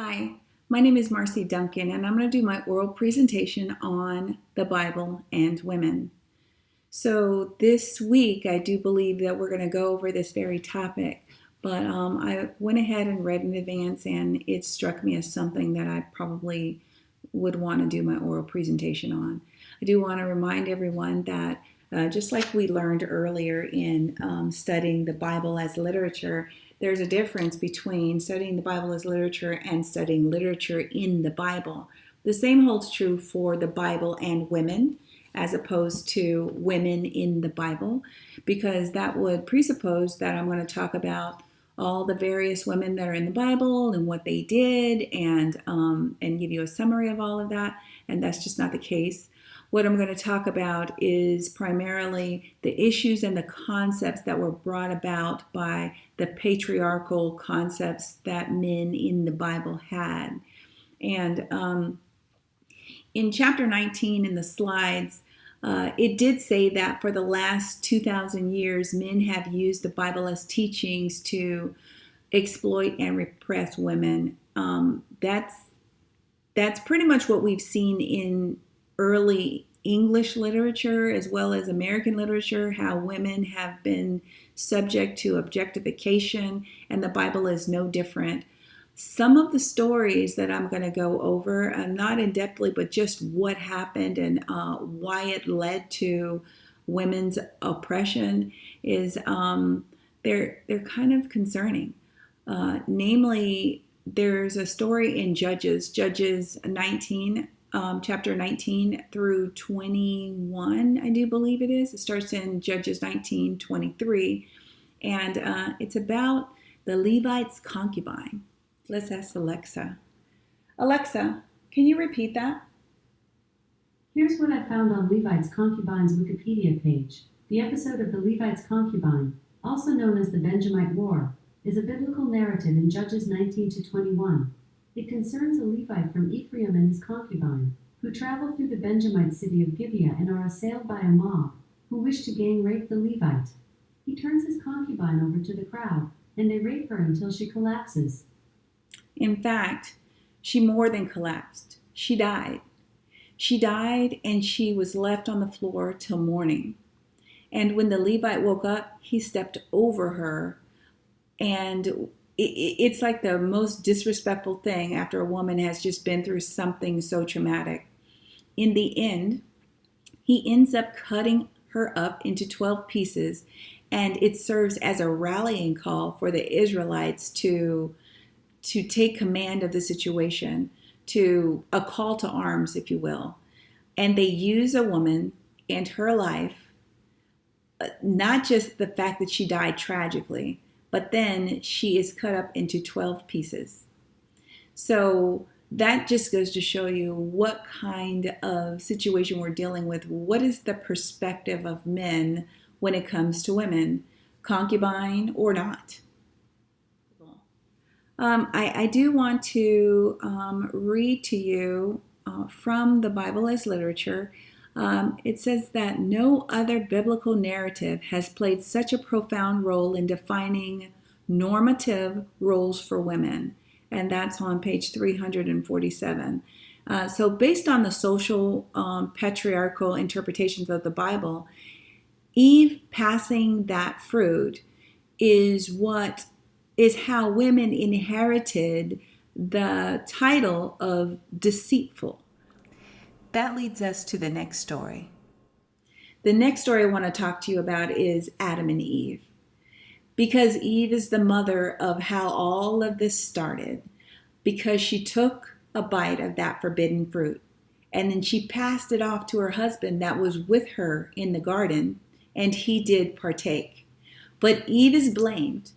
Hi, my name is Marcy Duncan, and I'm going to do my oral presentation on the Bible and women. So this week, I do believe that we're going to go over this very topic, but I went ahead and read in advance, and it struck me as something that I probably would want to do my oral presentation on. I do want to remind everyone that just like we learned earlier in studying the Bible as literature, there's a difference between studying the Bible as literature and studying literature in the Bible. The same holds true for the Bible and women, as opposed to women in the Bible, because that would presuppose that I'm going to talk about all the various women that are in the Bible and what they did, and give you a summary of all of that, and that's just not the case. What I'm going to talk about is primarily the issues and the concepts that were brought about by the patriarchal concepts that men in the Bible had. And in chapter 19 in the slides, it did say that for the last 2,000 years, men have used the Bible as teachings to exploit and repress women. That's pretty much what we've seen in early English literature as well as American literature, how women have been subject to objectification, and the Bible is no different. Some of the stories that I'm going to go over, not in depthly, but just what happened and why it led to women's oppression, is they're kind of concerning. Namely, there's a story in Judges 19, chapter 19 through 21, I do believe it is. It starts in Judges 19:23, and it's about the Levite's concubine. Let's ask Alexa. Alexa, can you repeat that? Here's what I found on Levite's concubine's Wikipedia page. The episode of the Levite's concubine, also known as the Benjamite War, is a biblical narrative in Judges 19 to 21. It concerns a Levite from Ephraim and his concubine, who travel through the Benjamite city of Gibeah and are assailed by a mob, who wish to gang rape the Levite. He turns his concubine over to the crowd, and they rape her until she collapses. In fact, she more than collapsed. She died. She died, and she was left on the floor till morning. And when the Levite woke up, he stepped over her, and it's like the most disrespectful thing after a woman has just been through something so traumatic. In the end, he ends up cutting her up into 12 pieces, and it serves as a rallying call for the Israelites to take command of the situation, to a call to arms, if you will. And they use a woman and her life, not just the fact that she died tragically, but then she is cut up into 12 pieces. So that just goes to show you what kind of situation we're dealing with. What is the perspective of men when it comes to women, concubine or not? I do want to read to you from the Bible as literature. It says that no other biblical narrative has played such a profound role in defining normative roles for women, and that's on page 347. So based on the social patriarchal interpretations of the Bible, Eve passing that fruit is how women inherited the title of deceitful. That leads us to the next story. The next story I want to talk to you about is Adam and Eve, because Eve is the mother of how all of this started, because she took a bite of that forbidden fruit, and then she passed it off to her husband that was with her in the garden, and he did partake. But Eve is blamed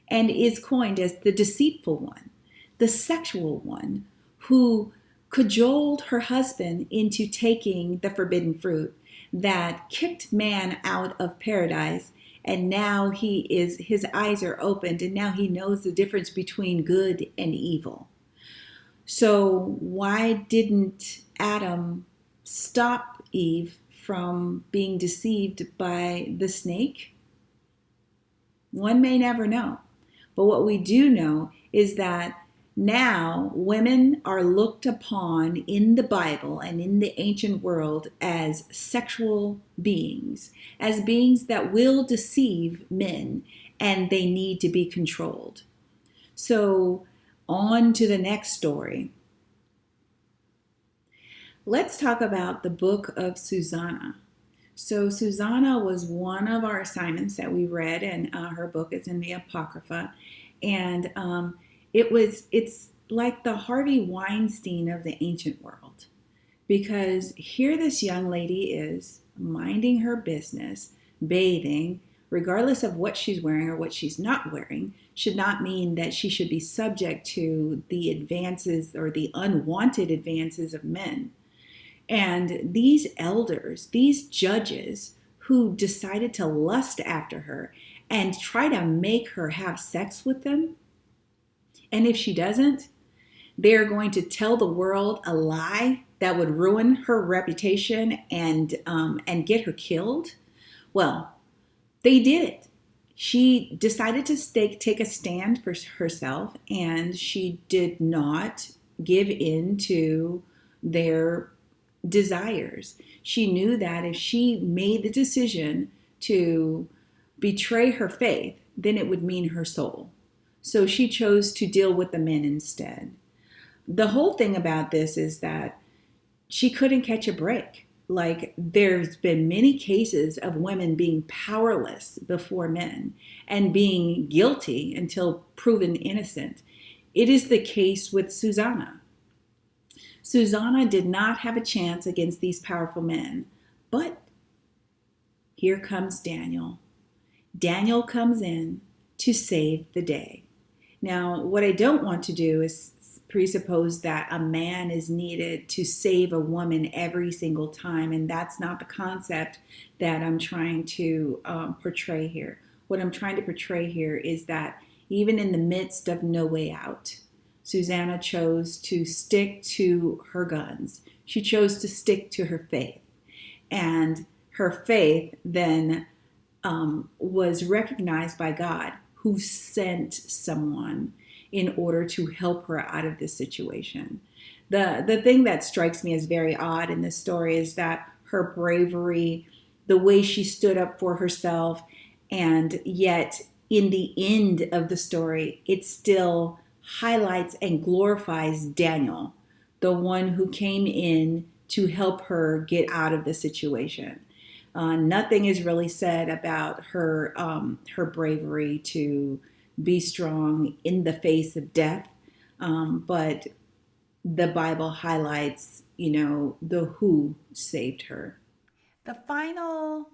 and is coined as the deceitful one, the sexual one, who cajoled her husband into taking the forbidden fruit that kicked man out of paradise, and now his eyes are opened, and now he knows the difference between good and evil. So why didn't Adam stop Eve from being deceived by the snake? One may never know. But what we do know is that Now, women are looked upon in the Bible and in the ancient world as sexual beings, as beings that will deceive men, and they need to be controlled. So, on to the next story. Let's talk about the book of Susanna. So, Susanna was one of our assignments that we read, and her book is in the Apocrypha. And it's like the Harvey Weinstein of the ancient world, because here this young lady is minding her business, bathing, regardless of what she's wearing or what she's not wearing, should not mean that she should be subject to the advances or the unwanted advances of men. And these elders, these judges who decided to lust after her and try to make her have sex with them, and if she doesn't, they're going to tell the world a lie that would ruin her reputation and get her killed. Well, they did it. She decided to take a stand for herself, and she did not give in to their desires. She knew that if she made the decision to betray her faith, then it would mean her soul. So she chose to deal with the men instead. The whole thing about this is that she couldn't catch a break. Like, there's been many cases of women being powerless before men and being guilty until proven innocent. It is the case with Susanna. Susanna did not have a chance against these powerful men, but here comes Daniel. Daniel comes in to save the day. Now, what I don't want to do is presuppose that a man is needed to save a woman every single time, and that's not the concept that I'm trying to portray here. What I'm trying to portray here is that even in the midst of no way out, Susanna chose to stick to her guns. She chose to stick to her faith. And her faith then was recognized by God, who sent someone in order to help her out of this situation. The thing that strikes me as very odd in this story is that her bravery, the way she stood up for herself, and yet in the end of the story, it still highlights and glorifies Daniel, the one who came in to help her get out of the situation. Nothing is really said about her bravery to be strong in the face of death, but the Bible highlights, the who saved her. The final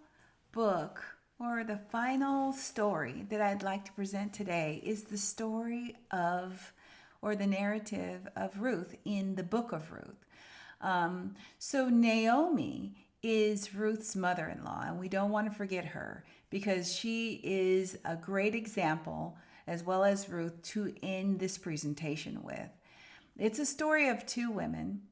book or the final story that I'd like to present today is the story of, or the narrative of Ruth in the book of Ruth. So Naomi is Ruth's mother-in-law, and we don't want to forget her because she is a great example, as well as Ruth, to end this presentation with. It's a story of two women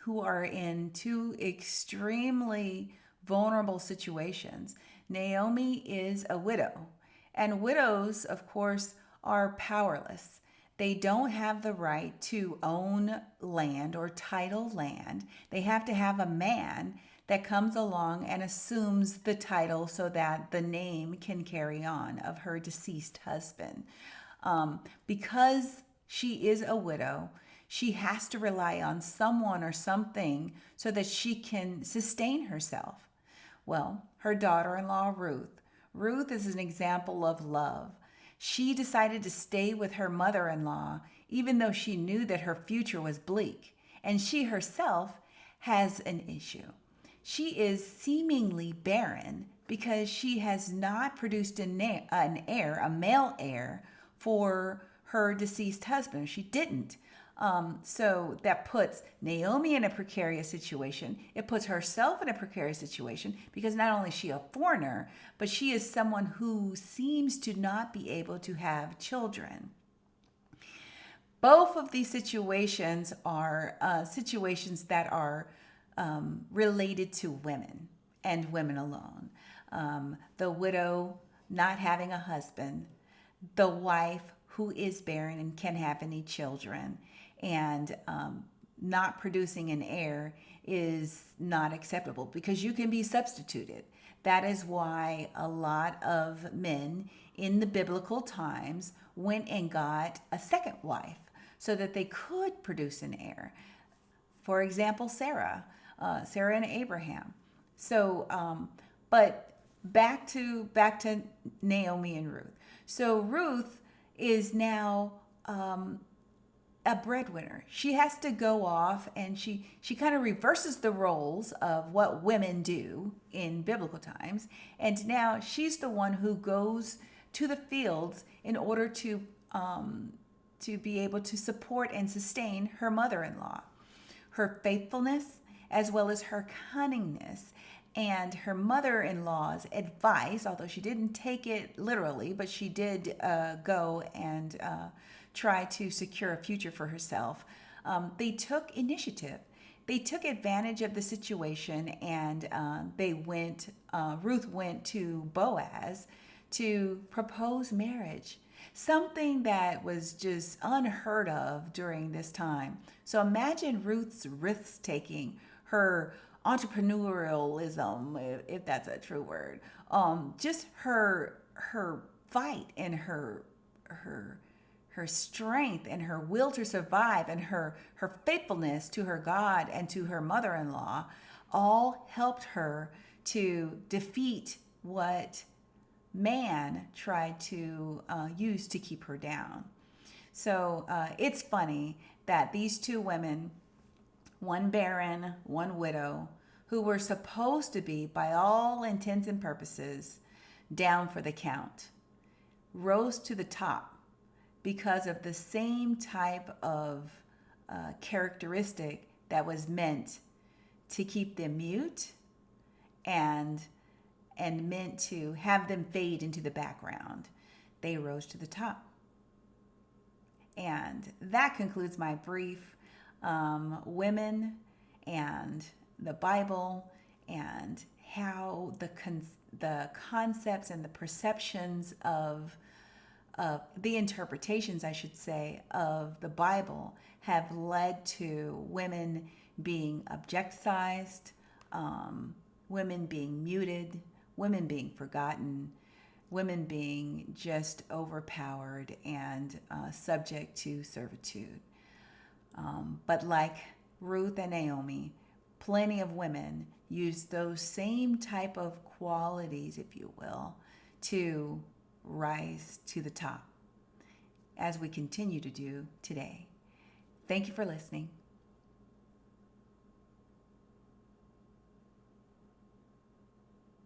who are in two extremely vulnerable situations. Naomi is a widow, and widows, of course, are powerless. They don't have the right to own land or title land. They have to have a man that comes along and assumes the title so that the name can carry on of her deceased husband. Because she is a widow, she has to rely on someone or something so that she can sustain herself. Well, her daughter-in-law, Ruth. Ruth is an example of love. She decided to stay with her mother-in-law, even though she knew that her future was bleak. And she herself has an issue. She is seemingly barren because she has not produced a male heir for her deceased husband. She didn't. So that puts Naomi in a precarious situation. It puts herself in a precarious situation because not only is she a foreigner, but she is someone who seems to not be able to have children. Both of these situations are situations that are related to women and women alone. The widow not having a husband, the wife who is barren and can't have any children, and not producing an heir is not acceptable because you can be substituted. That is why a lot of men in the biblical times went and got a second wife so that they could produce an heir. For example, Sarah and Abraham. So, but back to Naomi and Ruth. So Ruth is now a breadwinner. She has to go off and she kind of reverses the roles of what women do in biblical times. And now she's the one who goes to the fields in order to be able to support and sustain her mother-in-law. Her faithfulness, as well as her cunningness, and her mother-in-law's advice, although she didn't take it literally, but she did go and try to secure a future for herself. They took initiative. They took advantage of the situation, and Ruth went to Boaz to propose marriage, something that was just unheard of during this time. So imagine Ruth's risk taking, her entrepreneurialism, if that's a true word, just her fight and her strength and her will to survive and her faithfulness to her God and to her mother-in-law all helped her to defeat what man tried to use to keep her down. So it's funny that these two women, one barren, one widow, who were supposed to be, by all intents and purposes, down for the count, rose to the top because of the same type of characteristic that was meant to keep them mute and meant to have them fade into the background. They rose to the top. And that concludes my brief women and the Bible and how the concepts and the perceptions of the interpretations, I should say, of the Bible have led to women being objectified, women being muted, women being forgotten, women being just overpowered and subject to servitude. But like Ruth and Naomi, plenty of women use those same type of qualities, if you will, to rise to the top, as we continue to do today. Thank you for listening.